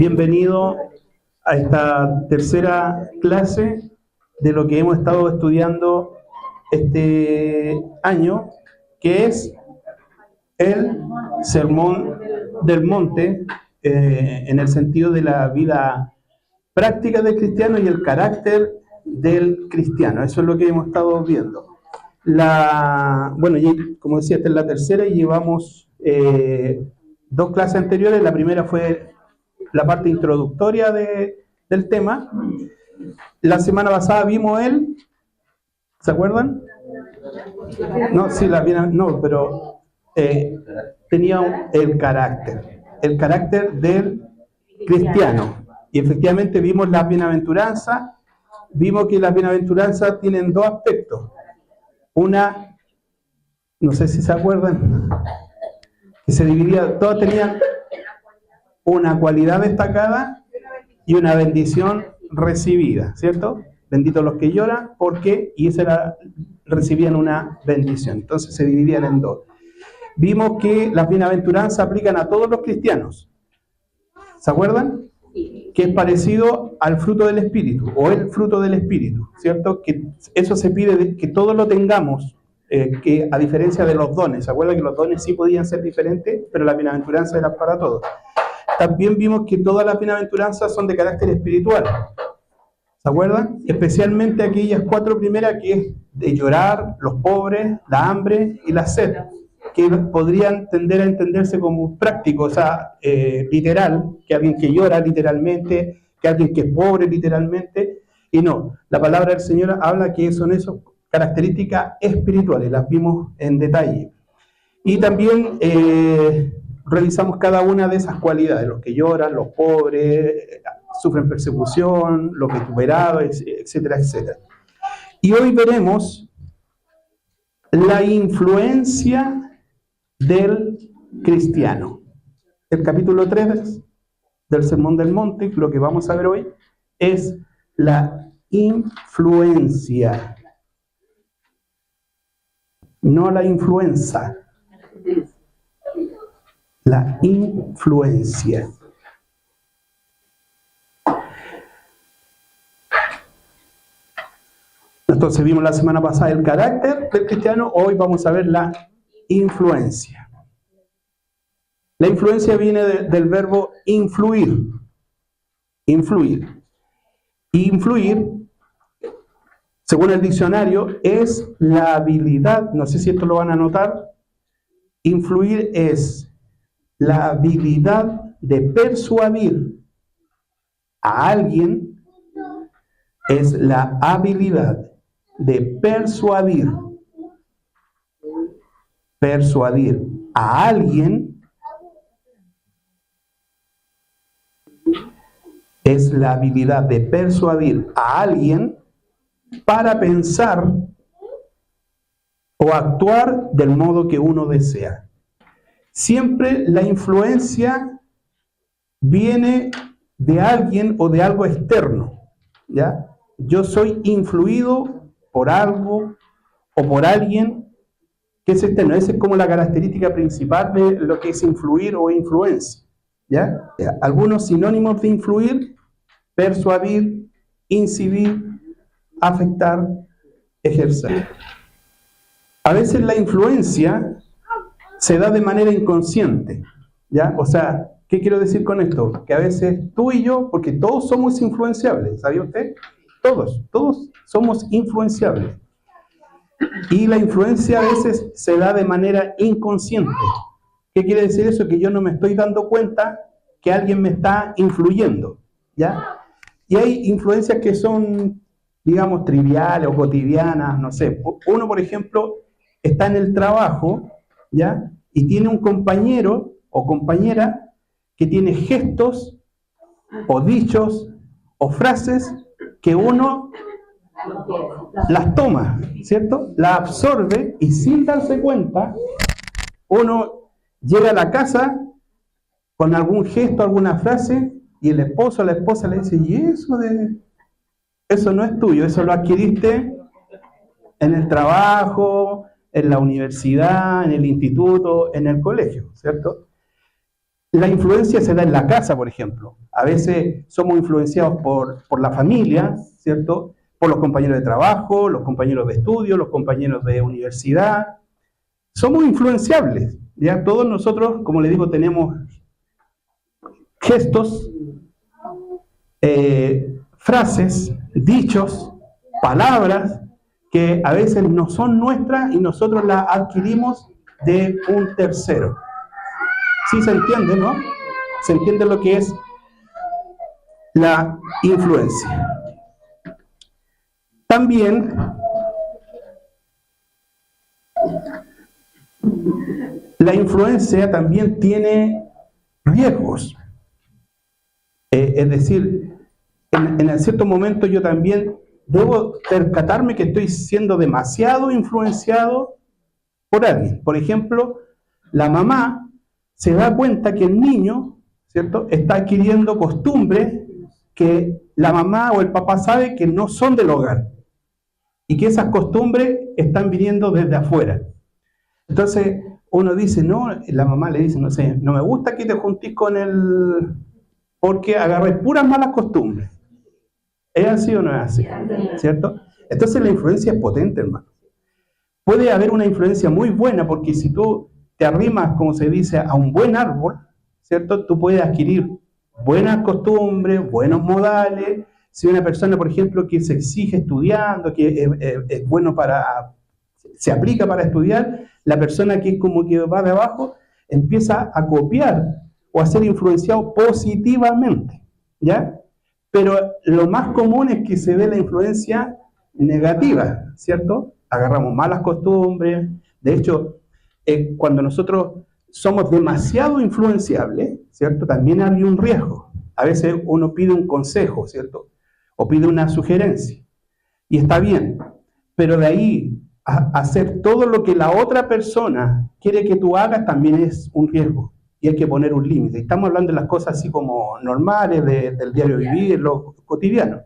Bienvenido a esta tercera clase de lo que hemos estado estudiando este año, que es el Sermón del Monte, en el sentido de la vida práctica del cristiano y el carácter del cristiano. Eso es lo que hemos estado viendo. Bueno, como decía, esta es la tercera y llevamos dos clases anteriores. La primera fue la parte introductoria del tema. La semana pasada vimos ¿se acuerdan? No, sí, no, pero tenía el carácter del cristiano. Y efectivamente vimos las bienaventuranzas. Vimos que las bienaventuranzas tienen dos aspectos. Una, no sé si se acuerdan, que se dividía, todas tenían una cualidad destacada y una bendición recibida, ¿cierto? Benditos los que lloran, ¿por qué? Y recibían una bendición. Entonces se dividían en dos. Vimos que las bienaventuranzas aplican a todos los cristianos. ¿Se acuerdan? Que es parecido al fruto del Espíritu, o el fruto del Espíritu, ¿cierto? Que eso se pide que todos lo tengamos, que a diferencia de los dones. ¿Se acuerdan que los dones sí podían ser diferentes, pero la bienaventuranza era para todos? También vimos que todas las bienaventuranzas son de carácter espiritual. ¿Se acuerdan? Especialmente aquellas cuatro primeras, que es de llorar, los pobres, la hambre y la sed, que podrían tender a entenderse como práctico, o sea, literal, que alguien que llora literalmente, que alguien que es pobre literalmente, y no, la palabra del Señor habla que son esas características espirituales, las vimos en detalle. Y también revisamos cada una de esas cualidades, los que lloran, los pobres, sufren persecución, los vituperados, etcétera, etcétera. Y hoy veremos la influencia del cristiano. El capítulo 3 del Sermón del Monte, lo que vamos a ver hoy, es la influencia. No la influenza. La influencia. Entonces vimos la semana pasada el carácter del cristiano, hoy vamos a ver la influencia. La influencia viene del verbo influir. Influir. Influir, según el diccionario, es la habilidad, no sé si esto lo van a notar, influir es la habilidad de persuadir a alguien, es la habilidad de persuadir a alguien, es la habilidad de persuadir a alguien para pensar o actuar del modo que uno desea. Siempre la influencia viene de alguien o de algo externo, ¿ya? Yo soy influido por algo o por alguien que es externo. Esa es como la característica principal de lo que es influir o influencia, ¿ya? Algunos sinónimos de influir: persuadir, incidir, afectar, ejercer. A veces la influencia se da de manera inconsciente, ¿ya? O sea, ¿qué quiero decir con esto? Que a veces tú y yo, porque todos somos influenciables, ¿sabía usted? Todos somos influenciables. Y la influencia a veces se da de manera inconsciente. ¿Qué quiere decir eso? Que yo no me estoy dando cuenta que alguien me está influyendo, ¿ya? Y hay influencias que son, digamos, triviales o cotidianas, no sé. Uno, por ejemplo, está en el trabajo, ¿ya? Y tiene un compañero o compañera que tiene gestos o dichos o frases que uno las toma, ¿cierto? Las absorbe y sin darse cuenta, uno llega a la casa con algún gesto, alguna frase, y el esposo o la esposa le dice: ¿y eso no es tuyo? Eso lo adquiriste en el trabajo, en la universidad, en el instituto, en el colegio, ¿cierto? La influencia se da en la casa, por ejemplo. A veces somos influenciados por la familia, ¿cierto? Por los compañeros de trabajo, los compañeros de estudio, los compañeros de universidad. Somos influenciables. Ya todos nosotros, como le digo, tenemos gestos, frases, dichos, palabras que a veces no son nuestras y nosotros las adquirimos de un tercero. Sí se entiende, ¿no? Se entiende lo que es la influencia. También la influencia también tiene riesgos. Es decir, en cierto momento yo también debo percatarme que estoy siendo demasiado influenciado por alguien. Por ejemplo, la mamá se da cuenta que el niño, ¿cierto?, está adquiriendo costumbres que la mamá o el papá sabe que no son del hogar y que esas costumbres están viniendo desde afuera. Entonces uno dice, no, la mamá le dice, no sé, no me gusta que te juntís con él porque agarré puras malas costumbres. ¿Es así o no es así? ¿Cierto? Entonces la influencia es potente, hermano. Puede haber una influencia muy buena porque si tú te arrimas, como se dice, a un buen árbol, ¿cierto? Tú puedes adquirir buenas costumbres, buenos modales. Si una persona, por ejemplo, que se exige estudiando, que es bueno se aplica para estudiar, la persona que es como que va de abajo, empieza a copiar o a ser influenciado positivamente, ¿ya? Pero lo más común es que se ve la influencia negativa, ¿cierto? Agarramos malas costumbres. De hecho, cuando nosotros somos demasiado influenciables, ¿cierto? También hay un riesgo. A veces uno pide un consejo, ¿cierto? O pide una sugerencia. Y está bien. Pero de ahí a hacer todo lo que la otra persona quiere que tú hagas también es un riesgo. Y hay que poner un límite. Estamos hablando de las cosas así como normales, del diario vivir, lo cotidiano.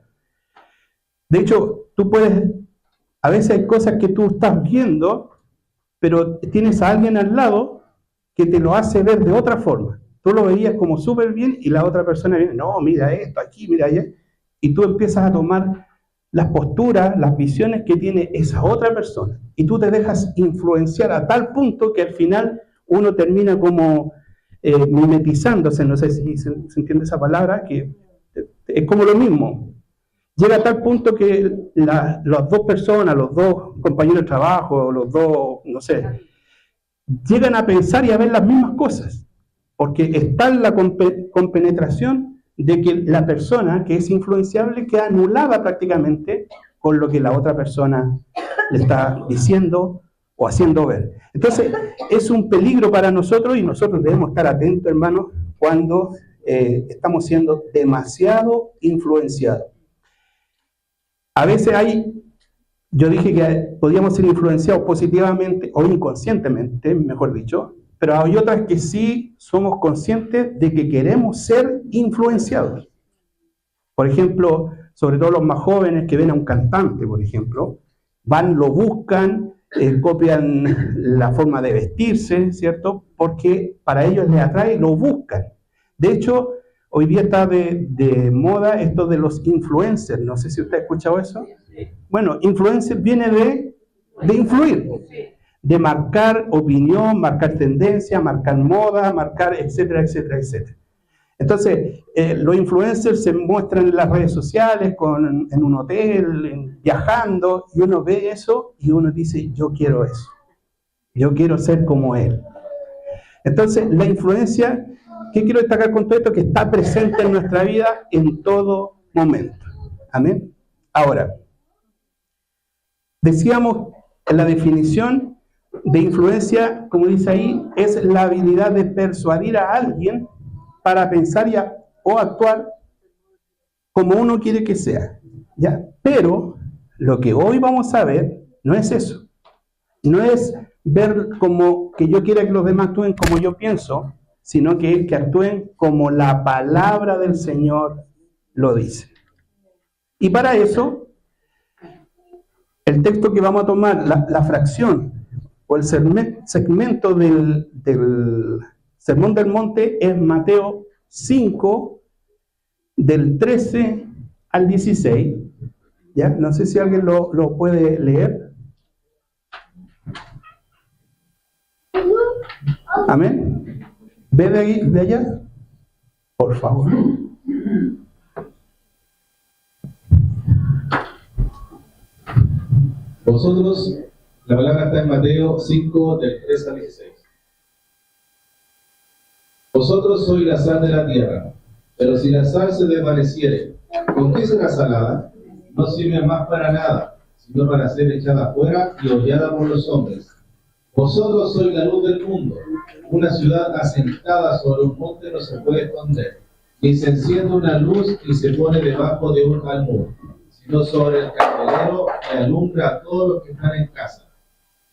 De hecho, tú puedes, a veces hay cosas que tú estás viendo, pero tienes a alguien al lado que te lo hace ver de otra forma. Tú lo veías como súper bien y la otra persona viene, no, mira esto, aquí, mira allá. Y tú empiezas a tomar las posturas, las visiones que tiene esa otra persona. Y tú te dejas influenciar a tal punto que al final uno termina como mimetizándose, no sé si se entiende esa palabra, que es como lo mismo. Llega a tal punto que las dos personas, los dos compañeros de trabajo, los dos, no sé, llegan a pensar y a ver las mismas cosas, porque está en la compenetración de que la persona que es influenciable queda anulada prácticamente con lo que la otra persona le está diciendo o haciendo ver. Entonces, es un peligro para nosotros y nosotros debemos estar atentos, hermanos, cuando estamos siendo demasiado influenciados. A veces yo dije que podíamos ser influenciados positivamente o inconscientemente, mejor dicho, pero hay otras que sí somos conscientes de que queremos ser influenciados. Por ejemplo, sobre todo los más jóvenes que ven a un cantante, por ejemplo, van, lo buscan, copian la forma de vestirse, ¿cierto? Porque para ellos les atrae, lo buscan. De hecho, hoy día está de moda esto de los influencers. No sé si usted ha escuchado eso. Bueno, influencer viene de influir, de marcar opinión, marcar tendencia, marcar moda, marcar etcétera, etcétera, etcétera. Entonces, los influencers se muestran en las redes sociales, en un hotel, viajando, y uno ve eso y uno dice, yo quiero eso, yo quiero ser como él. Entonces, la influencia, ¿qué quiero destacar con todo esto? Que está presente en nuestra vida en todo momento. Amén. Ahora, decíamos en la definición de influencia, como dice ahí, es la habilidad de persuadir a alguien para pensar o actuar como uno quiere que sea, ¿ya? Pero lo que hoy vamos a ver no es eso. No es ver como que yo quiera que los demás actúen como yo pienso, sino que actúen como la palabra del Señor lo dice. Y para eso, el texto que vamos a tomar, la fracción o el segmento del Sermón del Monte es Mateo 5, del 13 al 16. ¿Ya? No sé si alguien lo puede leer. Amén. ¿Ve de ahí, de allá? Por favor. Vosotros, la palabra está en Mateo 5, del 3 al 16. Vosotros sois la sal de la tierra, pero si la sal se desvaneciere, ¿con qué será salada? No sirve más para nada, sino para ser echada afuera y hollada por los hombres. Vosotros sois la luz del mundo. Una ciudad asentada sobre un monte no se puede esconder, ni se enciende una luz y se pone debajo de un almud, sino sobre el candelero que alumbra a todos los que están en casa.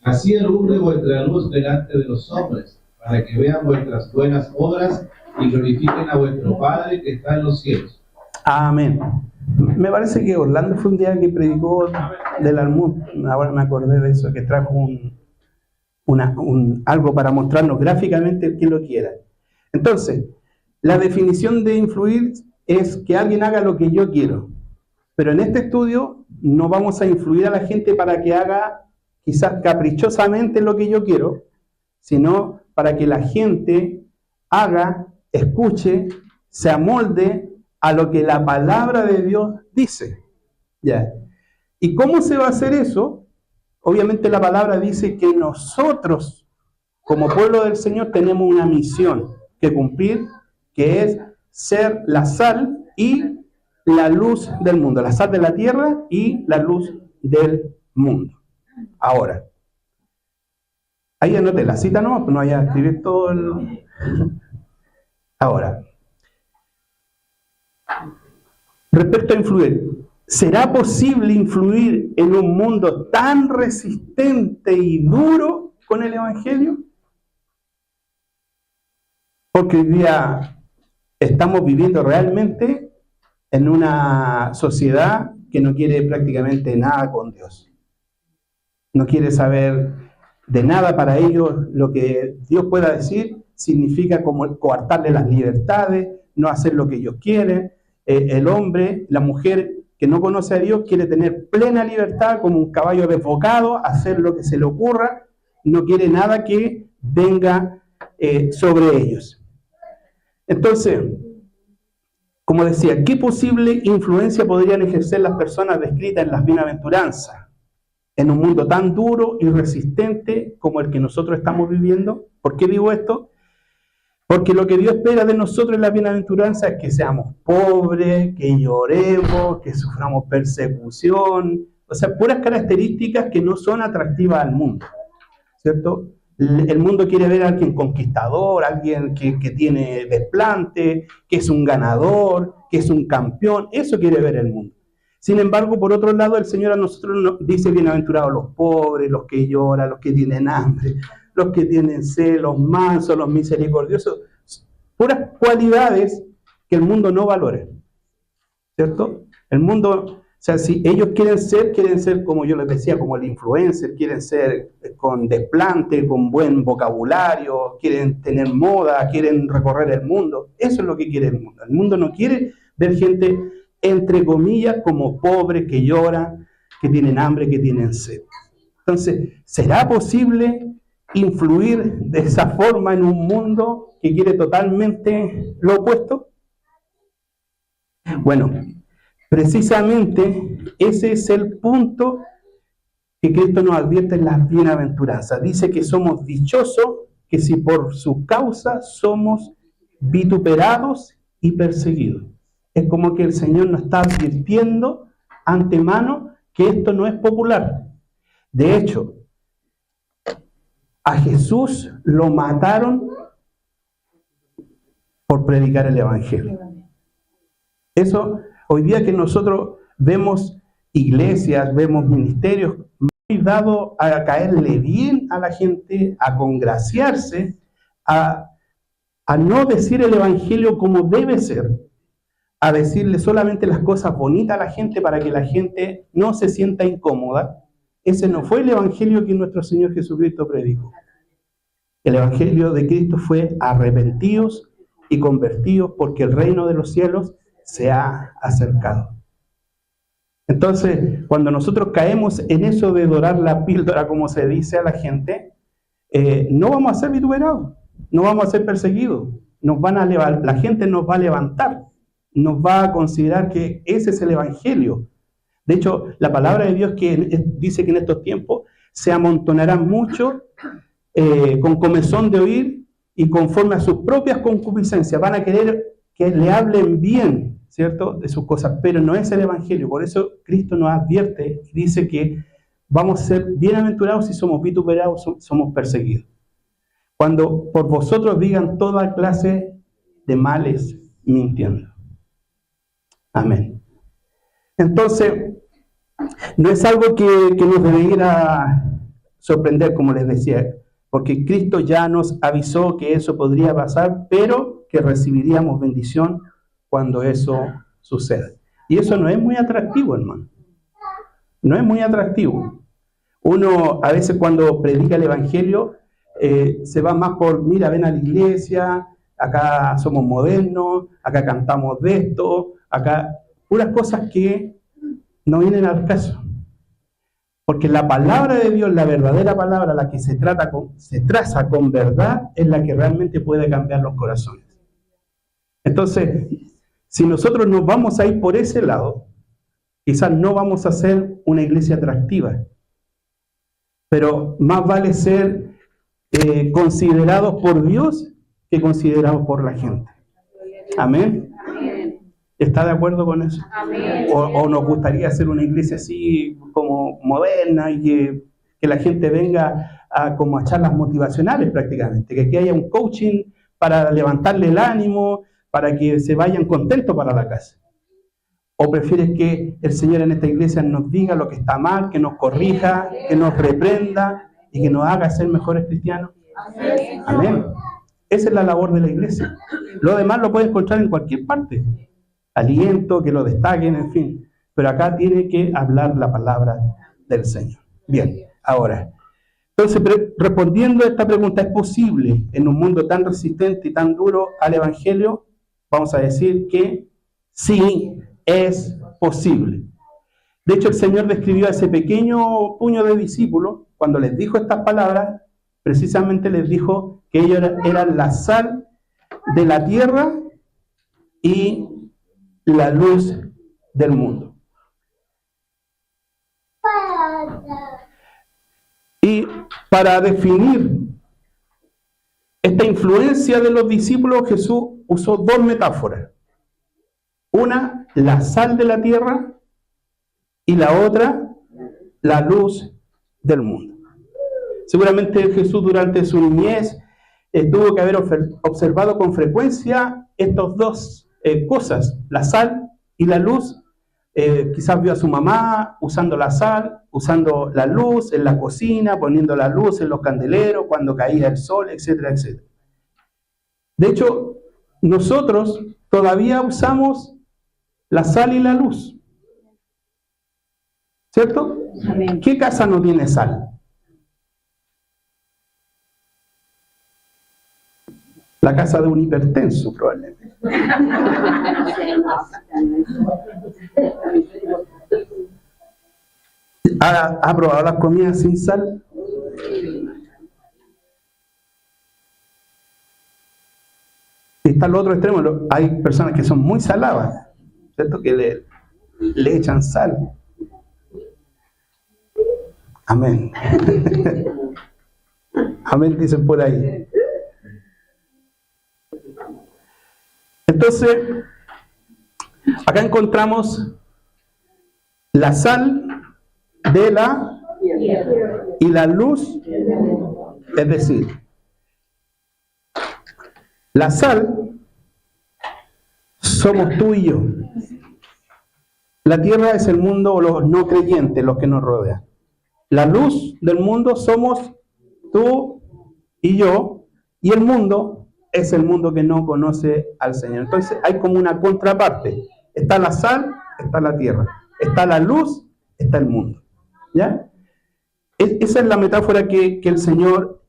Así alumbre vuestra luz delante de los hombres, para que vean vuestras buenas obras y glorifiquen a vuestro Padre que está en los cielos. Amén. Me parece que Orlando fue un día que predicó del almud. Ahora me acordé de eso, que trajo algo para mostrarnos gráficamente el que lo quiera. Entonces, la definición de influir es que alguien haga lo que yo quiero. Pero en este estudio no vamos a influir a la gente para que haga quizás caprichosamente lo que yo quiero, sino para que la gente haga, escuche, se amolde a lo que la palabra de Dios dice. ¿Ya? ¿Y cómo se va a hacer eso? Obviamente la palabra dice que nosotros, como pueblo del Señor, tenemos una misión que cumplir, que es ser la sal y la luz del mundo, la sal de la tierra y la luz del mundo. Ahora, ahí anoté la cita, no vaya a escribir todo el... Ahora, respecto a influir, ¿será posible influir en un mundo tan resistente y duro con el Evangelio? Porque hoy día estamos viviendo realmente en una sociedad que no quiere prácticamente nada con Dios. No quiere saber de nada. Para ellos lo que Dios pueda decir significa como coartarle las libertades, no hacer lo que ellos quieren. El hombre, la mujer que no conoce a Dios quiere tener plena libertad como un caballo desbocado, hacer lo que se le ocurra, no quiere nada que venga sobre ellos. Entonces, como decía, ¿qué posible influencia podrían ejercer las personas descritas en las bienaventuranzas en un mundo tan duro y resistente como el que nosotros estamos viviendo? ¿Por qué digo esto? Porque lo que Dios espera de nosotros en la bienaventuranza es que seamos pobres, que lloremos, que suframos persecución, o sea, puras características que no son atractivas al mundo, ¿cierto? El mundo quiere ver a alguien conquistador, alguien que tiene desplante, que es un ganador, que es un campeón. Eso quiere ver el mundo. Sin embargo, por otro lado, el Señor a nosotros nos dice: bienaventurados los pobres, los que lloran, los que tienen hambre, los que tienen sed, los mansos, los misericordiosos. Puras cualidades que el mundo no valora, ¿cierto? El mundo... O sea, si ellos quieren ser como yo les decía, como el influencer, quieren ser con desplante, con buen vocabulario, quieren tener moda, quieren recorrer el mundo. Eso es lo que quiere el mundo. El mundo no quiere ver gente, entre comillas, como pobres, que lloran, que tienen hambre, que tienen sed. Entonces, ¿será posible influir de esa forma en un mundo que quiere totalmente lo opuesto? Bueno, precisamente ese es el punto que Cristo nos advierte en las bienaventuranzas. Dice que somos dichosos, que si por su causa somos vituperados y perseguidos. Es como que el Señor nos está advirtiendo antemano que esto no es popular. De hecho, a Jesús lo mataron por predicar el Evangelio. Eso... Hoy día que nosotros vemos iglesias, vemos ministerios muy dados a caerle bien a la gente, a congraciarse, a no decir el Evangelio como debe ser, a decirle solamente las cosas bonitas a la gente para que la gente no se sienta incómoda. Ese no fue el Evangelio que nuestro Señor Jesucristo predicó. El Evangelio de Cristo fue arrepentidos y convertidos porque el reino de los cielos se ha acercado. Entonces, cuando nosotros caemos en eso de dorar la píldora, como se dice a la gente, no vamos a ser vituperados, no vamos a ser perseguidos, la gente nos va a levantar, nos va a considerar que ese es el Evangelio. De hecho, la palabra de Dios dice que en estos tiempos se amontonarán muchos con comezón de oír y conforme a sus propias concupiscencias. Van a querer que le hablen bien, ¿cierto?, de sus cosas, pero no es el Evangelio. Por eso Cristo nos advierte y dice que vamos a ser bienaventurados si somos vituperados, somos perseguidos. Cuando por vosotros digan toda clase de males mintiendo. Amén. Entonces, no es algo que nos debiera sorprender, como les decía, porque Cristo ya nos avisó que eso podría pasar, pero que recibiríamos bendición cuando eso suceda. Y eso no es muy atractivo, hermano. No es muy atractivo. Uno a veces cuando predica el Evangelio se va más por, mira, ven a la iglesia, acá somos modernos, acá cantamos de esto, acá puras cosas que no vienen al caso. Porque la palabra de Dios, la verdadera palabra, la que se traza con verdad, es la que realmente puede cambiar los corazones. Entonces, si nosotros nos vamos a ir por ese lado, quizás no vamos a ser una iglesia atractiva, pero más vale ser considerados por Dios que considerados por la gente. Amén. ¿Está de acuerdo con eso? O nos gustaría hacer una iglesia así como moderna y que la gente venga como a charlas motivacionales prácticamente, que aquí haya un coaching para levantarle el ánimo, para que se vayan contentos para la casa? ¿O prefieres que el Señor en esta iglesia nos diga lo que está mal, que nos corrija, que nos reprenda y que nos haga ser mejores cristianos? Amén. Esa es la labor de la iglesia. Lo demás lo puedes encontrar en cualquier parte. Aliento, que lo destaquen, en fin. Pero acá tiene que hablar la palabra del Señor. Bien, ahora. Entonces, respondiendo a esta pregunta, ¿es posible en un mundo tan resistente y tan duro al Evangelio? Vamos a decir que sí, es posible. De hecho, el Señor describió a ese pequeño puño de discípulos, cuando les dijo estas palabras, precisamente les dijo que ellos eran la sal de la tierra y la luz del mundo. Y para definir esta influencia de los discípulos, Jesús usó dos metáforas. Una, la sal de la tierra, y la otra, la luz del mundo. Seguramente Jesús durante su niñez tuvo que haber observado con frecuencia estas dos cosas, la sal y la luz. Quizás vio a su mamá usando la sal, usando la luz en la cocina, poniendo la luz en los candeleros cuando caía el sol, etcétera, etcétera. De hecho, nosotros todavía usamos la sal y la luz, ¿cierto? Amén. ¿Qué casa no tiene sal? La casa de un hipertenso, probablemente. ¿Ha probado las comidas sin sal? Está al otro extremo. Hay personas que son muy saladas, ¿cierto? Que le echan sal. Amén. Amén, dicen por ahí. Entonces, acá encontramos la sal de la y la luz, es decir, la sal somos tú y yo. La tierra es el mundo o los no creyentes, los que nos rodean. La luz del mundo somos tú y yo, y el mundo es el mundo que no conoce al Señor. Entonces hay como una contraparte. Está la sal, está la tierra. Está la luz, está el mundo. ¿Ya? Esa es la metáfora que el Señor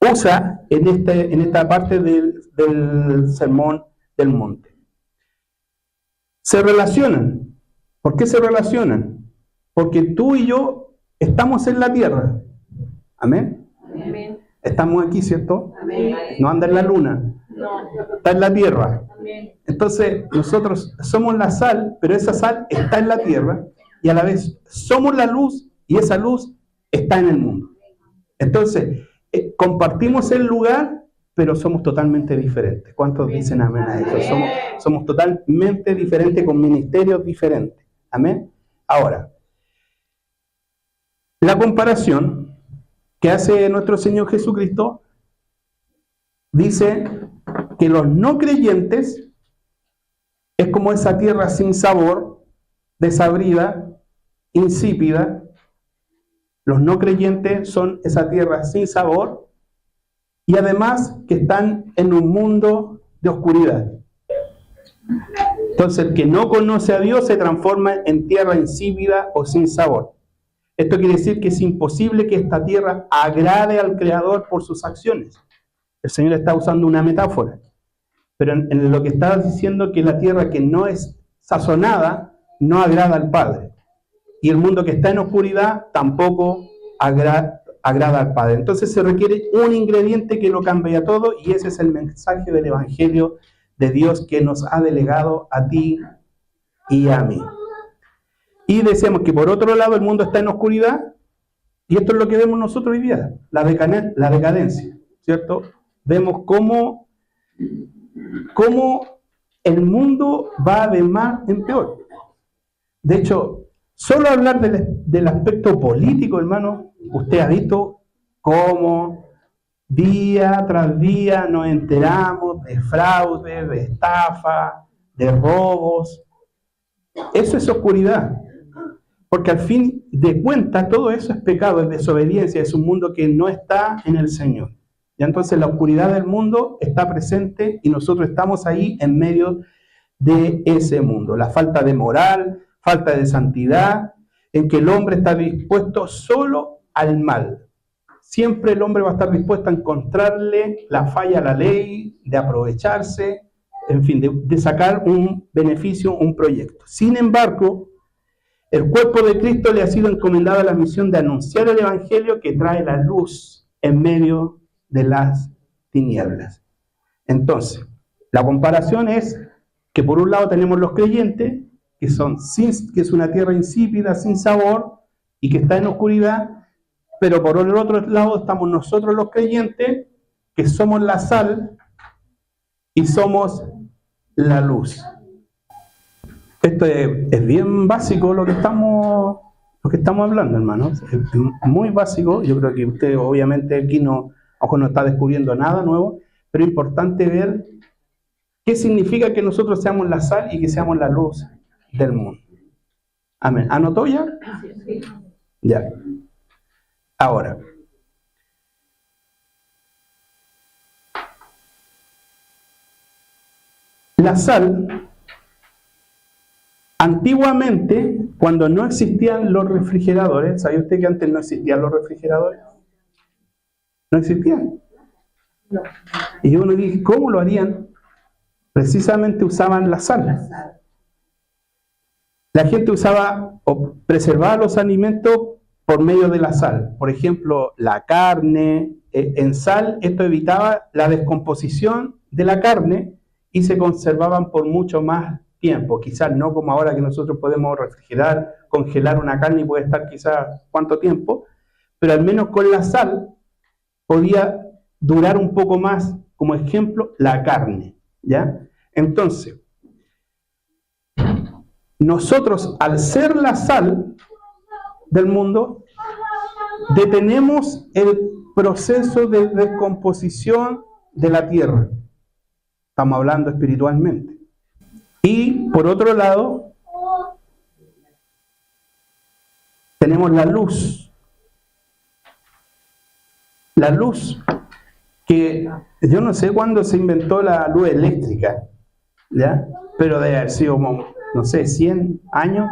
usa en esta parte del Sermón del Monte. Se relacionan. ¿Por qué se relacionan? Porque tú y yo estamos en la tierra. ¿Amén? Amén. Estamos aquí, ¿cierto? Amén. No anda en la luna. No. Está en la tierra. Amén. Entonces, nosotros somos la sal, pero esa sal está en la tierra y a la vez somos la luz y esa luz está en el mundo. Entonces, compartimos el lugar, pero somos totalmente diferentes. ¿Cuántos dicen amén a eso? Somos totalmente diferentes con ministerios diferentes. Amén. Ahora, la comparación que hace nuestro Señor Jesucristo dice que los no creyentes es como esa tierra sin sabor, desabrida, insípida. Los no creyentes son esa tierra sin sabor y además que están en un mundo de oscuridad. Entonces el que no conoce a Dios se transforma en tierra insípida o sin sabor. Esto quiere decir que es imposible que esta tierra agrade al Creador por sus acciones. El Señor está usando una metáfora. Pero en lo que está diciendo que la tierra que no es sazonada no agrada al Padre. Y el mundo que está en oscuridad tampoco agrada al Padre. Entonces se requiere un ingrediente que lo cambia todo y ese es el mensaje del Evangelio de Dios que nos ha delegado a ti y a mí. Y decíamos que por otro lado el mundo está en oscuridad y esto es lo que vemos nosotros hoy día, la decadencia, ¿cierto? Vemos cómo el mundo va de mal en peor. De hecho, solo hablar del aspecto político, hermano, usted ha visto cómo día tras día nos enteramos de fraude, de estafa, de robos. Eso es oscuridad. Porque al fin de cuentas todo eso es pecado, es desobediencia, es un mundo que no está en el Señor. Y entonces la oscuridad del mundo está presente y nosotros estamos ahí en medio de ese mundo. La falta de moral, falta de santidad, en que el hombre está dispuesto solo al mal. Siempre el hombre va a estar dispuesto a encontrarle la falla a la ley, de aprovecharse, en fin, de sacar un beneficio, un proyecto. Sin embargo, el cuerpo de Cristo le ha sido encomendada la misión de anunciar el Evangelio que trae la luz en medio de las tinieblas. Entonces, la comparación es que por un lado tenemos los creyentes, que es una tierra insípida, sin sabor, y que está en oscuridad, pero por el otro lado estamos nosotros los creyentes, que somos la sal y somos la luz. Esto es bien básico lo que estamos hablando, hermanos. Es muy básico. Yo creo que usted obviamente aquí no está descubriendo nada nuevo, pero es importante ver qué significa que nosotros seamos la sal y que seamos la luz del mundo. Amén. ¿Anotó ya? Ya. Ahora, la sal, antiguamente, cuando no existían los refrigeradores, ¿sabe usted que antes no existían los refrigeradores? No existían. No. Y uno dice, ¿cómo lo harían? Precisamente usaban la sal. La gente usaba o preservaba los alimentos por medio de la sal. Por ejemplo, la carne en sal, esto evitaba la descomposición de la carne y se conservaban por mucho más tiempo. Quizás no como ahora que nosotros podemos refrigerar, congelar una carne y puede estar quizás cuánto tiempo, pero al menos con la sal podía durar un poco más, como ejemplo, la carne, ¿ya? Entonces, nosotros, al ser la sal del mundo, detenemos el proceso de descomposición de la tierra. Estamos hablando espiritualmente. Y, por otro lado, tenemos la luz. La luz, que yo no sé cuándo se inventó la luz eléctrica, ¿ya? Pero debe haber sido, no sé, 100 años,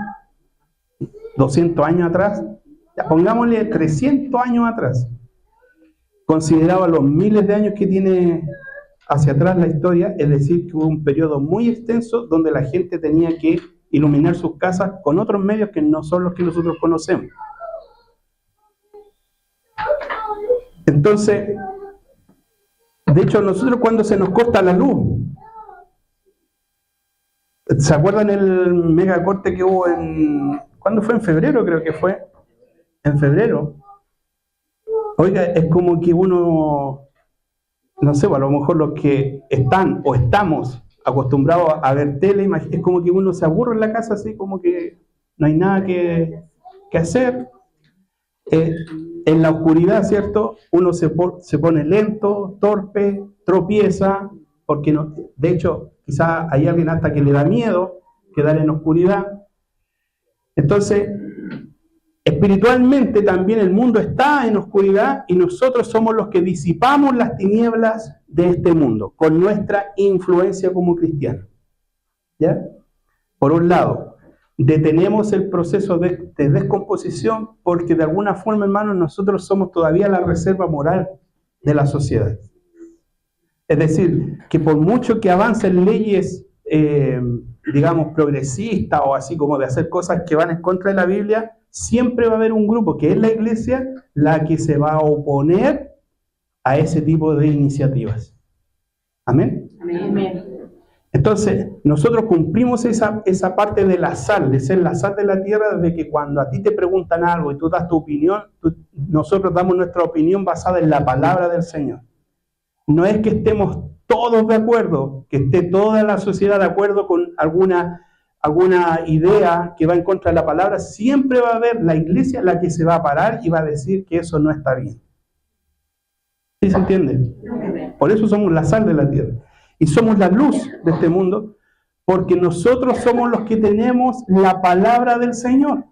200 años atrás, ya pongámosle 300 años atrás. considerado a los miles de años que tiene hacia atrás la historia, es decir, que hubo un periodo muy extenso donde la gente tenía que iluminar sus casas con otros medios que no son los que nosotros conocemos. Entonces, de hecho, nosotros cuando se nos corta la luz, ¿se acuerdan el megacorte que hubo ¿cuándo fue? En febrero, creo que fue. En febrero. Oiga, es como que uno, no sé, a lo mejor los que están o estamos acostumbrados a ver tele, es como que uno se aburre en la casa así, como que no hay nada que hacer. En la oscuridad, ¿cierto? Uno se pone lento, torpe, tropieza, porque no, de hecho, quizás hay alguien hasta que le da miedo quedar en oscuridad. Entonces, espiritualmente también el mundo está en oscuridad y nosotros somos los que disipamos las tinieblas de este mundo con nuestra influencia como cristianos. ¿Ya? Por un lado, detenemos el proceso de descomposición porque de alguna forma, hermanos, nosotros somos todavía la reserva moral de la sociedad. Es decir, que por mucho que avancen leyes, digamos, progresistas o así como de hacer cosas que van en contra de la Biblia, siempre va a haber un grupo, que es la iglesia, la que se va a oponer a ese tipo de iniciativas. ¿Amén? Amén. Entonces, nosotros cumplimos esa parte de la sal, de ser la sal de la tierra, desde que cuando a ti te preguntan algo y tú das tu opinión, nosotros damos nuestra opinión basada en la palabra del Señor. No es que estemos todos de acuerdo, que esté toda la sociedad de acuerdo con alguna idea que va en contra de la palabra. Siempre va a haber la iglesia la que se va a parar y va a decir que eso no está bien. ¿Sí se entiende? Por eso somos la sal de la tierra. Y somos la luz de este mundo, porque nosotros somos los que tenemos la palabra del Señor.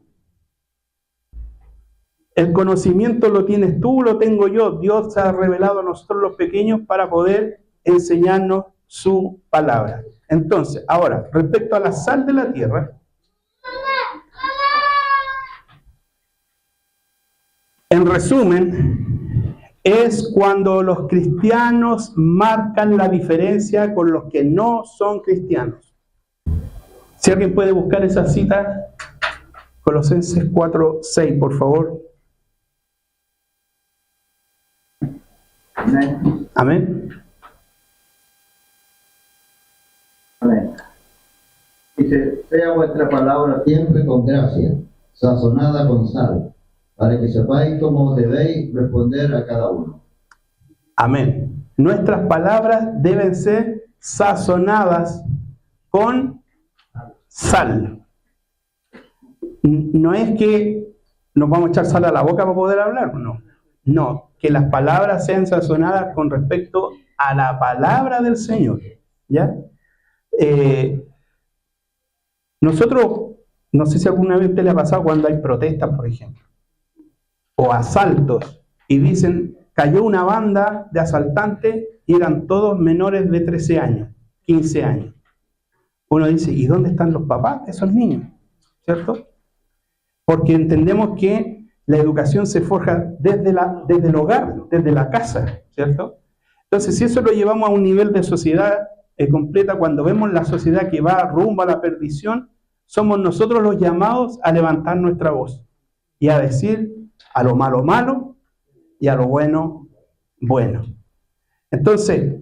El conocimiento lo tienes tú, lo tengo yo. Dios se ha revelado a nosotros los pequeños para poder enseñarnos su palabra. Entonces, ahora, respecto a la sal de la tierra, en resumen, es cuando los cristianos marcan la diferencia con los que no son cristianos. Si alguien puede buscar esa cita, Colosenses 4:6, por favor. Amén. Amén. Amén. Dice, sea vuestra palabra siempre con gracia, sazonada con sal, para que sepáis cómo debéis responder a cada uno. Amén. Nuestras palabras deben ser sazonadas con sal. No es que nos vamos a echar sal a la boca para poder hablar, no. No, que las palabras sean sazonadas con respecto a la palabra del Señor. ¿Ya? Nosotros, no sé si alguna vez te le ha pasado cuando hay protestas, por ejemplo, o asaltos, y dicen, cayó una banda de asaltantes y eran todos menores de 13 años, 15 años. Uno dice, ¿y dónde están los papás de esos niños? ¿Cierto? Porque entendemos que la educación se forja desde el hogar, desde la casa, ¿cierto? Entonces, si eso lo llevamos a un nivel de sociedad completa, cuando vemos la sociedad que va rumbo a la perdición, somos nosotros los llamados a levantar nuestra voz y a decir a lo malo, malo, y a lo bueno, bueno. Entonces,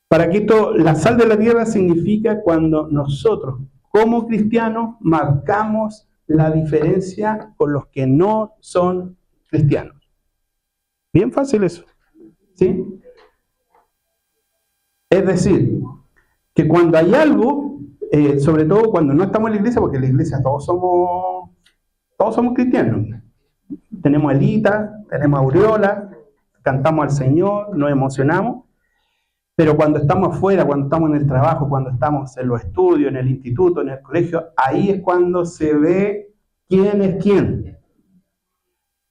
para que esto, la sal de la tierra significa cuando nosotros, como cristianos, marcamos la diferencia con los que no son cristianos. Bien fácil eso, ¿sí? Es decir, que cuando hay algo, sobre todo cuando no estamos en la iglesia, porque en la iglesia todos somos cristianos. Tenemos Elita, tenemos aureola, cantamos al Señor, nos emocionamos, pero cuando estamos afuera, cuando estamos en el trabajo, cuando estamos en los estudios, en el instituto, en el colegio, ahí es cuando se ve quién es quién.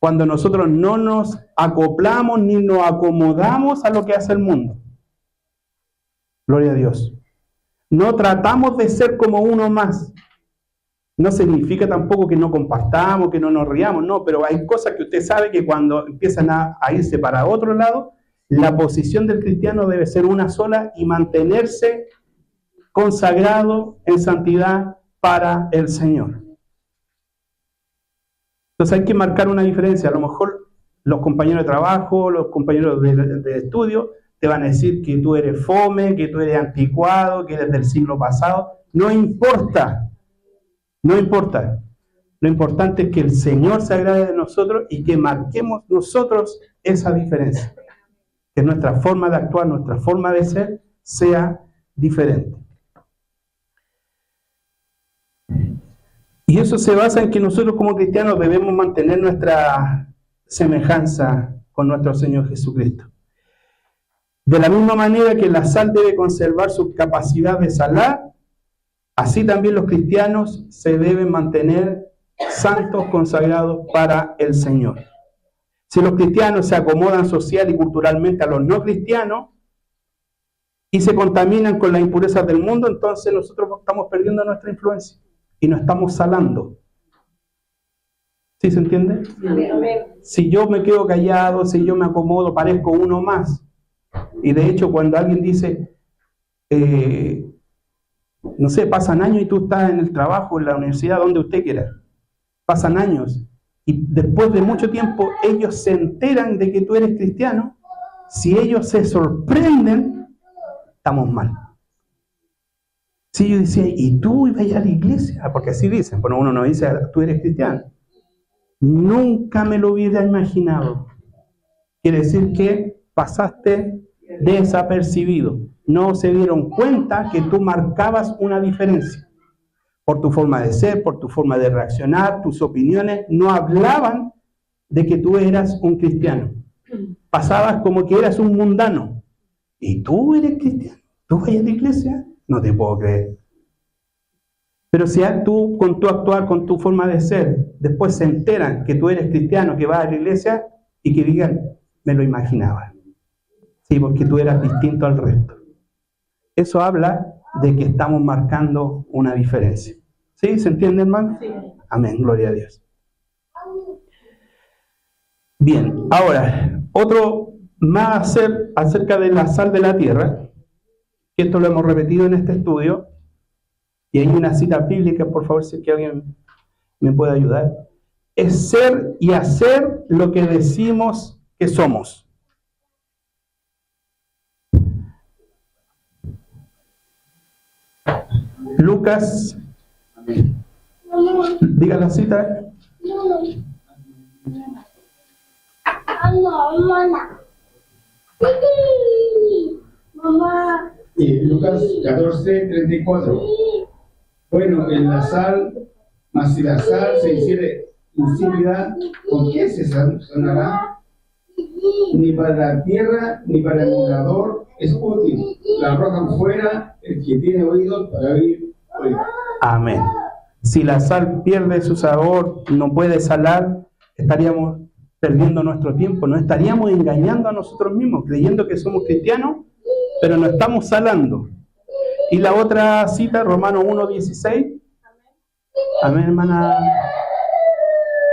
Cuando nosotros no nos acoplamos ni nos acomodamos a lo que hace el mundo. Gloria a Dios. No tratamos de ser como uno más. No significa tampoco que no compartamos, que no nos riamos, no, pero hay cosas que usted sabe que cuando empiezan a irse para otro lado, la posición del cristiano debe ser una sola y mantenerse consagrado en santidad para el Señor. Entonces hay que marcar una diferencia. A lo mejor los compañeros de trabajo, los compañeros de estudio, te van a decir que tú eres fome, que tú eres anticuado, que eres del siglo pasado. No importa. No importa. Lo importante es que el Señor se agrade de nosotros y que marquemos nosotros esa diferencia. Que nuestra forma de actuar, nuestra forma de ser sea diferente. Y eso se basa en que nosotros como cristianos debemos mantener nuestra semejanza con nuestro Señor Jesucristo. De la misma manera que la sal debe conservar su capacidad de salar, así también los cristianos se deben mantener santos, consagrados para el Señor. Si los cristianos se acomodan social y culturalmente a los no cristianos y se contaminan con las impurezas del mundo, entonces nosotros estamos perdiendo nuestra influencia y nos estamos salando. ¿Sí se entiende? Si yo me quedo callado, si yo me acomodo, parezco uno más. Y de hecho, cuando alguien dice, no sé, pasan años y tú estás en el trabajo, en la universidad, donde usted quiera, pasan años, y después de mucho tiempo ellos se enteran de que tú eres cristiano, si ellos se sorprenden, estamos mal. Si yo decía, ¿y tú ibas a la iglesia? Porque así dicen, bueno, uno no dice, tú eres cristiano. Nunca me lo hubiera imaginado. Quiere decir que pasaste desapercibido. No se dieron cuenta que tú marcabas una diferencia. Por tu forma de ser, por tu forma de reaccionar, tus opiniones, no hablaban de que tú eras un cristiano. Pasabas como que eras un mundano. ¿Y tú eres cristiano? ¿Tú vas a la iglesia? No te puedo creer. Pero si tú, con tu actuar, con tu forma de ser, después se enteran que tú eres cristiano, que vas a la iglesia, y que digan, me lo imaginaba. Sí, porque tú eras distinto al resto. Eso habla de que estamos marcando una diferencia. ¿Sí? ¿Se entiende, hermano? Sí. Amén, gloria a Dios. Bien, ahora, otro más acerca de la sal de la tierra, que esto lo hemos repetido en este estudio, y hay una cita bíblica, por favor, si es que alguien me puede ayudar, es ser y hacer lo que decimos que somos. Lucas, diga la cita. Lucas 14:34. Bueno, en la sal, mas si la sal se hiciere insípida, ¿con qué se sanará? Ni para la tierra, ni para el morador es útil. La arrojan fuera, el que tiene oídos para oír, oiga. Amén. Si la sal pierde su sabor, no puede salar, estaríamos perdiendo nuestro tiempo, no estaríamos engañando a nosotros mismos, creyendo que somos cristianos, pero no estamos salando. Y la otra cita, Romanos 1:16. Amén, hermana.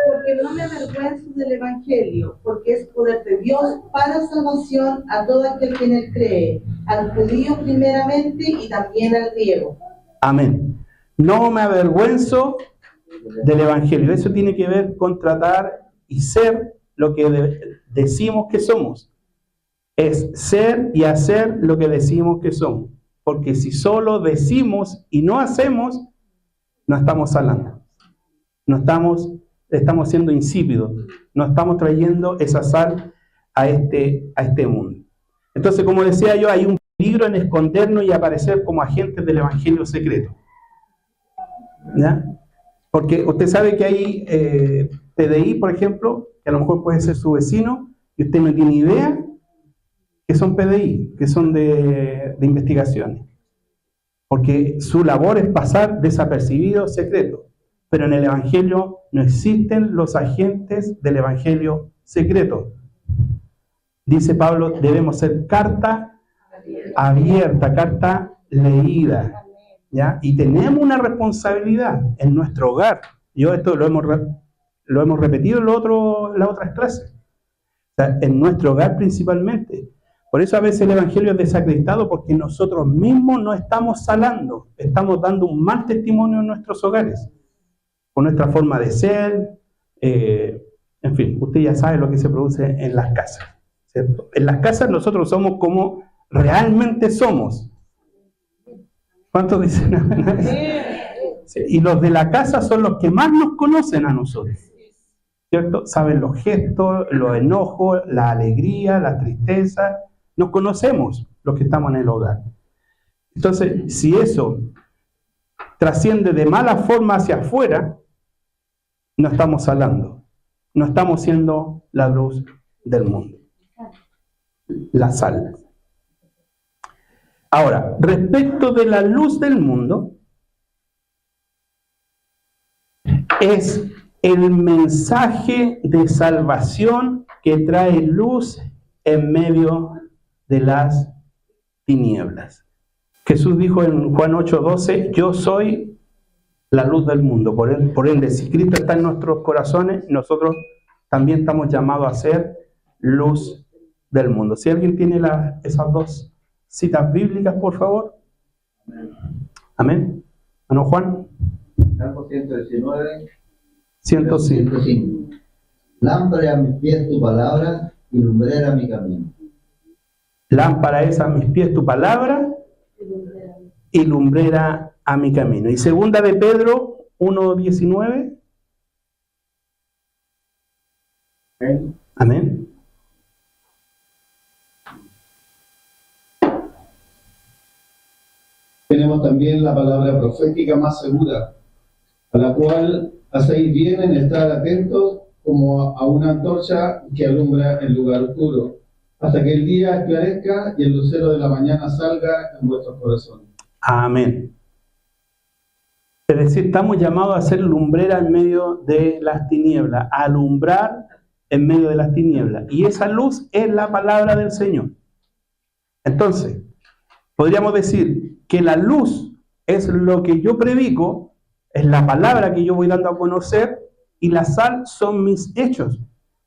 Porque no me avergüenzo del Evangelio, porque es poder de Dios para salvación a todo aquel que en él cree, al judío primeramente y también al griego. Amén. No me avergüenzo del Evangelio. Eso tiene que ver con tratar y ser lo que decimos que somos. Es ser y hacer lo que decimos que somos. Porque si solo decimos y no hacemos, no estamos salando. No estamos siendo insípidos. No estamos trayendo esa sal a este mundo. Entonces, como decía yo, hay un peligro en escondernos y aparecer como agentes del evangelio secreto. ¿Ya? Porque usted sabe que hay PDI, por ejemplo, que a lo mejor puede ser su vecino, y usted no tiene idea que son PDI, que son de investigaciones. Porque su labor es pasar desapercibido, secreto. Pero en el evangelio no existen los agentes del evangelio secreto. Dice Pablo, debemos ser carta abierta, carta leída. ¿ya? Y tenemos una responsabilidad en nuestro hogar. Yo esto lo hemos repetido en las otras clases. O sea, en nuestro hogar principalmente. Por eso a veces el Evangelio es desacreditado, porque nosotros mismos no estamos salando, estamos dando un mal testimonio en nuestros hogares, con nuestra forma de ser, en fin, usted ya sabe lo que se produce en las casas, ¿cierto? En las casas nosotros somos como realmente somos. ¿Cuántos dicen amén? Sí, y los de la casa son los que más nos conocen a nosotros, ¿cierto? Saben los gestos, los enojos, la alegría, la tristeza. Nos conocemos los que estamos en el hogar. Entonces, si eso trasciende de mala forma hacia afuera, no estamos salando, no estamos siendo la luz del mundo, la sal. Ahora, respecto de la luz del mundo, es el mensaje de salvación que trae luz en medio de las tinieblas. Jesús dijo en Juan 8:12, yo soy la luz del mundo. Por ende, si Cristo está en nuestros corazones, nosotros también estamos llamados a ser luz del mundo. Si alguien tiene esas dos citas bíblicas, por favor. Amén. ¿No, Juan? Salmo 119. 105. Lámpara a mis pies tu palabra y lumbrera mi camino. Lámpara es a mis pies tu palabra y lumbrera a mi camino. Y segunda de Pedro 1:19. Amén. Tenemos también la palabra profética más segura, a la cual hacéis bien en estar atentos como a una antorcha que alumbra el lugar oscuro, hasta que el día esclarezca y el lucero de la mañana salga en vuestros corazones. Amén. Es decir, estamos llamados a ser lumbrera en medio de las tinieblas, a alumbrar en medio de las tinieblas. Y esa luz es la palabra del Señor. Entonces, podríamos decir que la luz es lo que yo predico, es la palabra que yo voy dando a conocer, y la sal son mis hechos.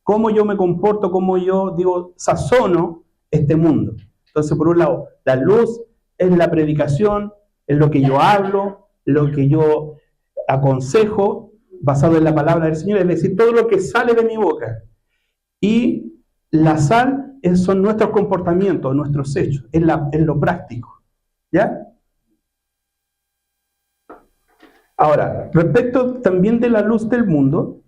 Cómo yo me comporto, cómo yo, sazono este mundo. Entonces, por un lado, la luz es la predicación, es lo que yo hablo, lo que yo aconsejo, basado en la palabra del Señor, es decir, todo lo que sale de mi boca. Y la sal son nuestros comportamientos, nuestros hechos, es lo práctico. ¿Ya? Ahora, respecto también de la luz del mundo,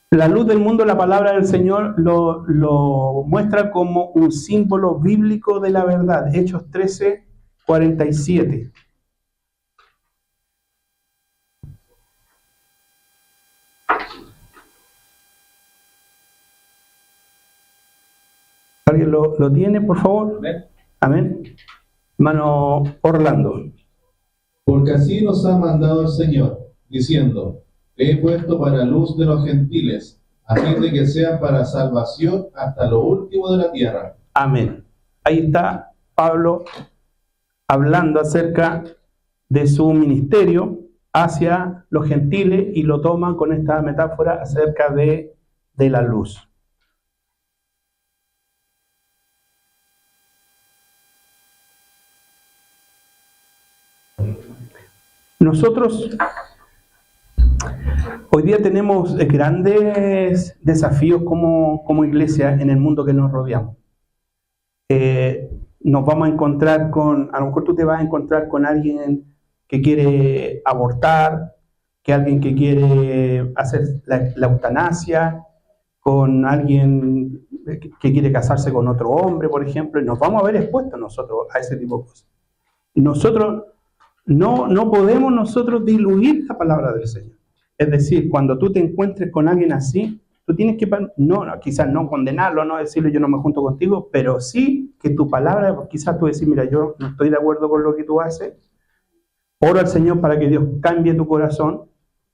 la luz del mundo, la palabra del Señor lo muestra como un símbolo bíblico de la verdad. Hechos 13:47. ¿Alguien lo tiene, por favor? Amén. Hermano Orlando. Porque así nos ha mandado el Señor, diciendo, te he puesto para luz de los gentiles, a fin de que sean para salvación hasta lo último de la tierra. Amén. Ahí está Pablo hablando acerca de su ministerio hacia los gentiles y lo toma con esta metáfora acerca de la luz. Nosotros hoy día tenemos grandes desafíos como iglesia en el mundo que nos rodeamos. Nos vamos a encontrar a lo mejor tú te vas a encontrar con alguien que quiere abortar, que alguien que quiere hacer la eutanasia, con alguien que quiere casarse con otro hombre, por ejemplo, y nos vamos a ver expuestos nosotros a ese tipo de cosas. Y nosotros no podemos nosotros diluir la palabra del Señor. Es decir, cuando tú te encuentres con alguien así, tú tienes que, quizás no condenarlo, no decirle yo no me junto contigo, pero sí que tu palabra, quizás tú decir, mira, yo no estoy de acuerdo con lo que tú haces, oro al Señor para que Dios cambie tu corazón,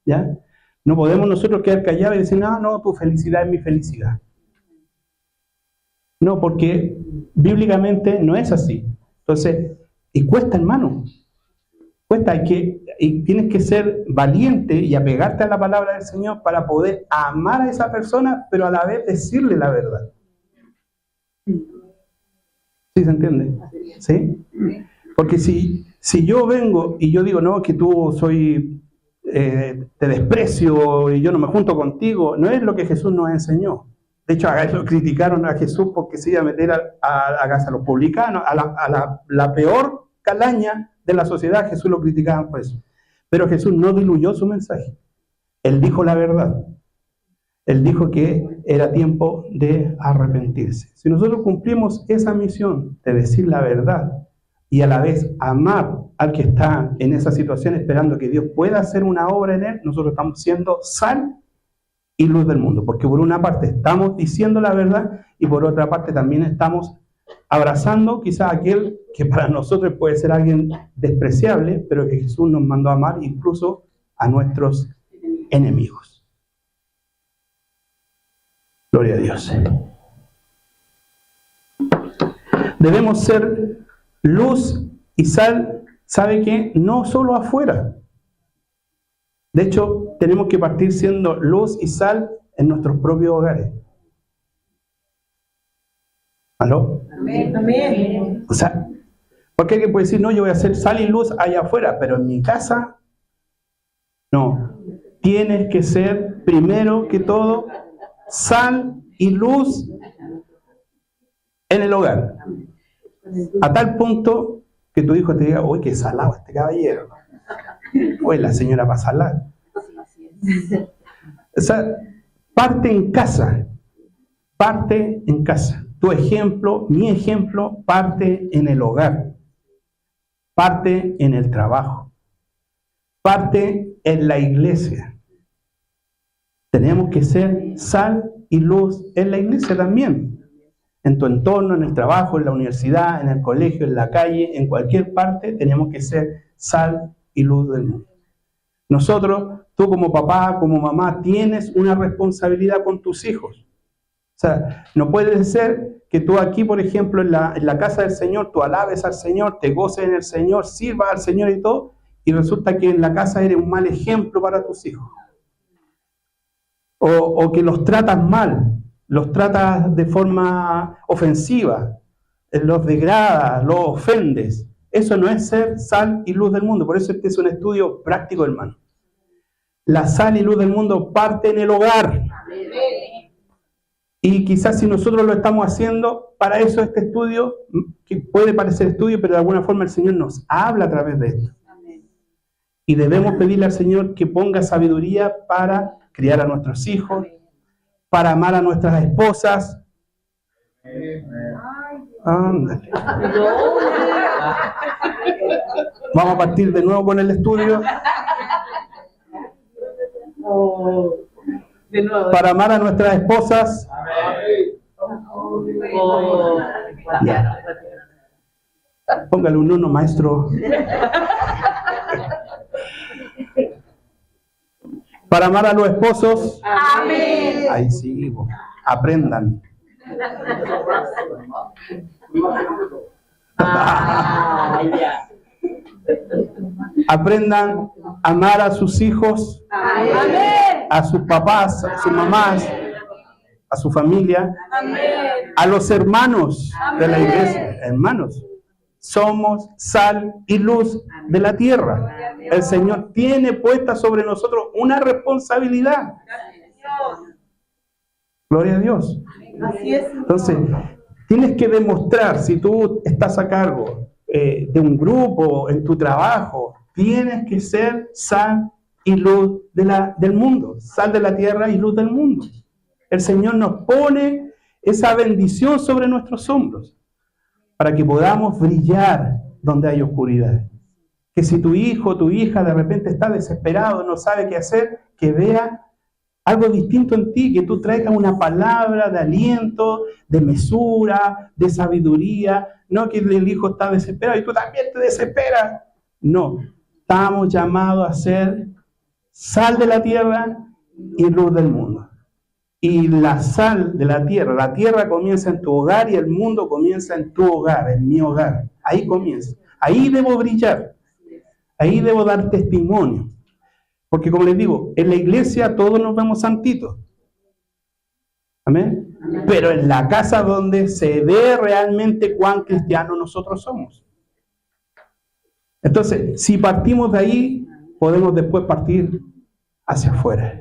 ¿ya? No podemos nosotros quedar callados y decir, no, tu felicidad es mi felicidad. No, porque bíblicamente no es así. Entonces, y cuesta, hermano. Cuesta, y tienes que ser valiente y apegarte a la palabra del Señor para poder amar a esa persona, pero a la vez decirle la verdad. ¿Sí se entiende? ¿Sí? Porque si yo vengo y yo digo, no, que tú te desprecio y yo no me junto contigo, no es lo que Jesús nos enseñó. De hecho, lo criticaron a Jesús porque se iba a meter a los publicanos, a la peor calaña de la sociedad. Jesús lo criticaban por eso. Pero Jesús no diluyó su mensaje. Él dijo la verdad. Él dijo que era tiempo de arrepentirse. Si nosotros cumplimos esa misión de decir la verdad y a la vez amar al que está en esa situación esperando que Dios pueda hacer una obra en él, nosotros estamos siendo sal y luz del mundo. Porque por una parte estamos diciendo la verdad y por otra parte también estamos abrazando quizás a aquel que para nosotros puede ser alguien despreciable, pero que Jesús nos mandó a amar incluso a nuestros enemigos. Gloria a Dios. Debemos ser luz y sal, ¿sabe qué? No solo afuera. De hecho, tenemos que partir siendo luz y sal en nuestros propios hogares. ¿Aló? Amén. Amén. O sea, porque alguien puede decir, no, yo voy a hacer sal y luz allá afuera, pero en mi casa, no. Tienes que ser, primero que todo, sal y luz en el hogar. A tal punto que tu hijo te diga, uy, qué salado este caballero. Uy, la señora va a salar. O sea, parte en casa. Parte en casa. Tu ejemplo, mi ejemplo, parte en el hogar. Parte en el trabajo. Parte en la iglesia. Tenemos que ser sal y luz en la iglesia también. En tu entorno, en el trabajo, en la universidad, en el colegio, en la calle, en cualquier parte, tenemos que ser sal y luz del mundo. Nosotros, tú como papá, como mamá, tienes una responsabilidad con tus hijos. O sea, no puede ser que tú aquí, por ejemplo, en la casa del Señor, tú alabes al Señor, te goces en el Señor, sirvas al Señor y todo, y resulta que en la casa eres un mal ejemplo para tus hijos. O que los tratas mal, los tratas de forma ofensiva, los degradas, los ofendes. Eso no es ser sal y luz del mundo. Por eso este es un estudio práctico, hermano. La sal y luz del mundo parte en el hogar. Y quizás si nosotros lo estamos haciendo, para eso este estudio, que puede parecer estudio, pero de alguna forma el Señor nos habla a través de esto. Y debemos pedirle al Señor que ponga sabiduría para criar a nuestros hijos, para amar a nuestras esposas. Ándale. Vamos a partir de nuevo con el estudio. Para amar a nuestras esposas. Ya. Póngale un uno, maestro. Para amar a los esposos. Amén. Ahí sí, aprendan. Aprendan a amar a sus hijos, a sus papás, a sus mamás, a su familia, a los hermanos de la iglesia. Hermanos, somos sal y luz de la tierra. El Señor tiene puesta sobre nosotros una responsabilidad. Gloria a Dios. Entonces, tienes que demostrar, si tú estás a cargo de un grupo, en tu trabajo, tienes que ser sal y luz del mundo, sal de la tierra y luz del mundo. El Señor nos pone esa bendición sobre nuestros hombros para que podamos brillar donde hay oscuridad. Que si tu hijo o tu hija de repente está desesperado, no sabe qué hacer, que vea algo distinto en ti, que tú traigas una palabra de aliento, de mesura, de sabiduría. No que el hijo está desesperado y tú también te desesperas. No, estamos llamados a ser sal de la tierra y luz del mundo. y la sal de la tierra. La tierra comienza en tu hogar y el mundo comienza en tu hogar, en mi hogar. Ahí comienza. Ahí debo brillar. Ahí debo dar testimonio. Porque como les digo, en la iglesia todos nos vemos santitos. Amén. Pero en la casa donde se ve realmente cuán cristianos nosotros somos. Entonces, si partimos de ahí, podemos después partir hacia afuera.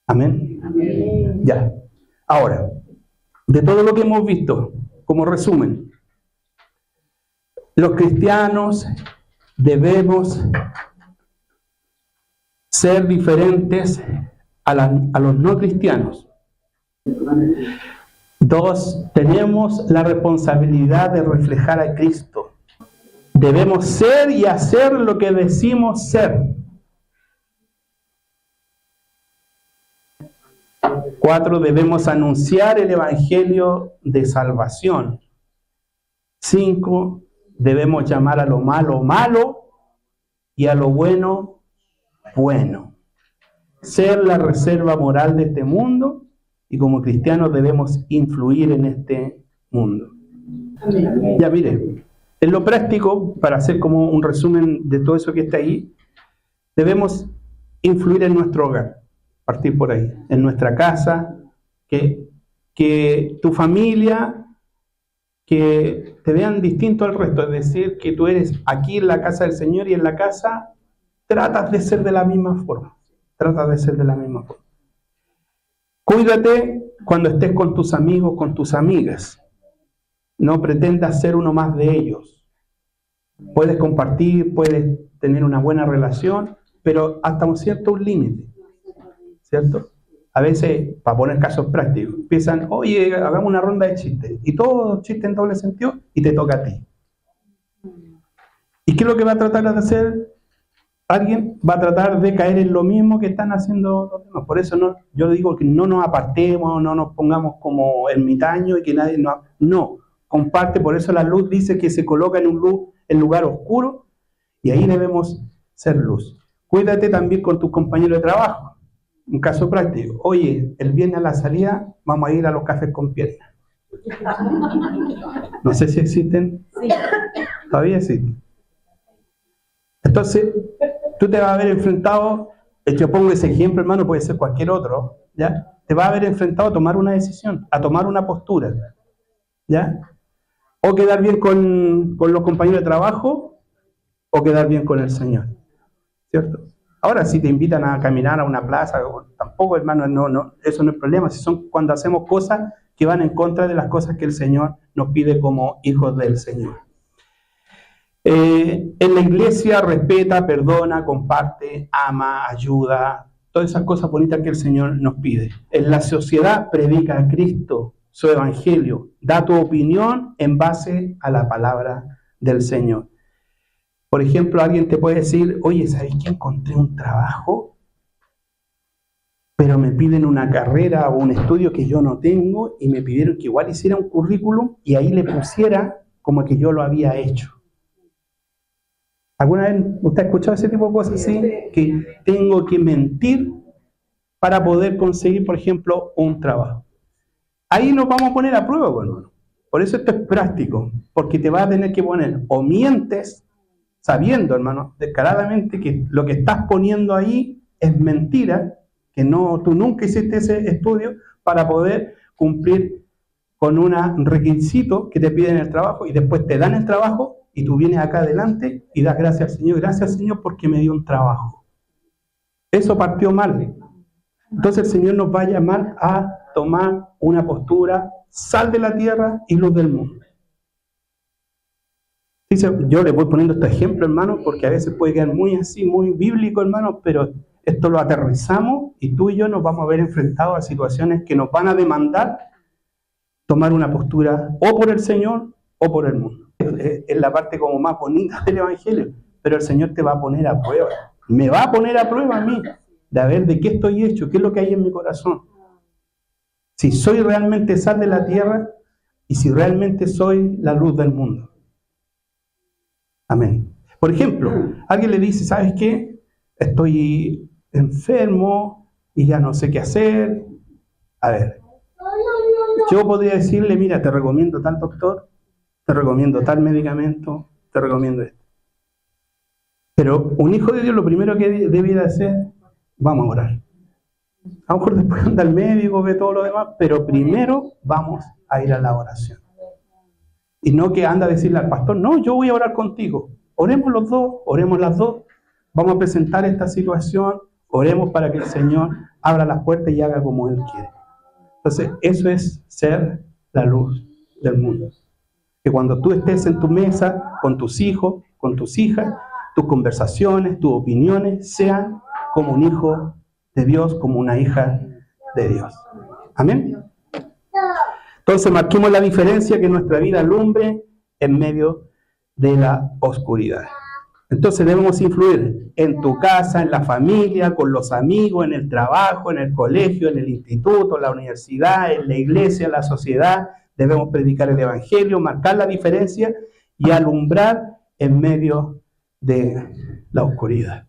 Amén. Amén. Ya. Ahora, de todo lo que hemos visto, como resumen, los cristianos debemos ser diferentes a los no cristianos. 2, tenemos la responsabilidad de reflejar a Cristo. Debemos ser y hacer lo que decimos ser. 4, debemos anunciar el evangelio de salvación. 5, debemos llamar a lo malo malo y a lo bueno bueno. Ser la reserva moral de este mundo y como cristianos debemos influir en este mundo. Amén. Ya mire, en lo práctico, para hacer como un resumen de todo eso que está ahí, debemos influir en nuestro hogar, partir por ahí, en nuestra casa, que tu familia, que te vean distinto al resto, es decir, que tú eres aquí en la casa del Señor y en la casa tratas de ser de la misma forma, tratas de ser de la misma forma. Cuídate cuando estés con tus amigos, con tus amigas. No pretendas ser uno más de ellos. Puedes compartir, puedes tener una buena relación, pero hasta un cierto límite, ¿cierto? A veces, para poner casos prácticos, empiezan, oye, hagamos una ronda de chistes, y todo chiste en doble sentido, y te toca a ti. ¿Y qué es lo que va a tratar de hacer? Alguien va a tratar de caer en lo mismo que están haciendo los demás. Por eso yo digo que no nos apartemos, no nos pongamos como ermitaños y que nadie nos... No, comparte, por eso la luz dice que se coloca en lugar oscuro y ahí debemos ser luz. Cuídate también con tus compañeros de trabajo. Un caso práctico. Oye, el viernes a la salida vamos a ir a los cafés con piernas. No sé si existen. Sí. Todavía existen. Entonces, tú te vas a ver enfrentado, yo pongo ese ejemplo, hermano, puede ser cualquier otro, ¿ya? Te vas a ver enfrentado a tomar una decisión, a tomar una postura, ¿ya? O quedar bien con los compañeros de trabajo, o quedar bien con el Señor, ¿cierto? Ahora, si te invitan a caminar a una plaza, tampoco, hermano, no, eso no es problema, si son cuando hacemos cosas que van en contra de las cosas que el Señor nos pide como hijos del Señor. En la iglesia respeta, perdona, comparte, ama, ayuda, todas esas cosas bonitas que el Señor nos pide. En la sociedad predica a Cristo, su evangelio, da tu opinión en base a la palabra del Señor. Por ejemplo, alguien te puede decir, oye, ¿sabes qué? Encontré un trabajo, pero me piden una carrera o un estudio que yo no tengo y me pidieron que igual hiciera un currículum y ahí le pusiera como que yo lo había hecho. ¿Alguna vez usted ha escuchado ese tipo de cosas así? Que tengo que mentir para poder conseguir, por ejemplo, un trabajo. Ahí nos vamos a poner a prueba, hermano. Por eso esto es práctico, porque te vas a tener que poner o mientes, sabiendo, hermano, descaradamente que lo que estás poniendo ahí es mentira, que tú nunca hiciste ese estudio para poder cumplir con un requisito que te piden en el trabajo y después te dan el trabajo. Y tú vienes acá adelante y das gracias al Señor. Gracias, Señor, porque me dio un trabajo. Eso partió mal. Entonces el Señor nos va a llamar a tomar una postura, sal de la tierra y luz del mundo. Dice, yo le voy poniendo este ejemplo, hermano, porque a veces puede quedar muy así, muy bíblico, hermano, pero esto lo aterrizamos y tú y yo nos vamos a ver enfrentados a situaciones que nos van a demandar tomar una postura o por el Señor o por el mundo. Es la parte como más bonita del Evangelio, pero el Señor te va a poner a prueba, me va a poner a prueba a mí, de a ver de qué estoy hecho, qué es lo que hay en mi corazón, si soy realmente sal de la tierra y si realmente soy la luz del mundo. Amén. Por ejemplo, alguien le dice, ¿sabes qué? Estoy enfermo y ya no sé qué hacer, A ver, yo podría decirle, mira, te recomiendo tal doctor, te recomiendo tal medicamento, te recomiendo esto. Pero un hijo de Dios lo primero que debe hacer, vamos a orar. A lo mejor después anda al médico, ve todo lo demás, pero primero vamos a ir a la oración. Y no que anda a decirle al pastor, no, yo voy a orar contigo. Oremos los dos, oremos las dos. Vamos a presentar esta situación, oremos para que el Señor abra las puertas y haga como Él quiere. Entonces, eso es ser la luz del mundo. Que cuando tú estés en tu mesa, con tus hijos, con tus hijas, tus conversaciones, tus opiniones, sean como un hijo de Dios, como una hija de Dios. Amén. Entonces marquemos la diferencia, que nuestra vida alumbre en medio de la oscuridad. Entonces debemos influir en tu casa, en la familia, con los amigos, en el trabajo, en el colegio, en el instituto, en la universidad, en la iglesia, en la sociedad. Debemos predicar el evangelio, marcar la diferencia y alumbrar en medio de la oscuridad.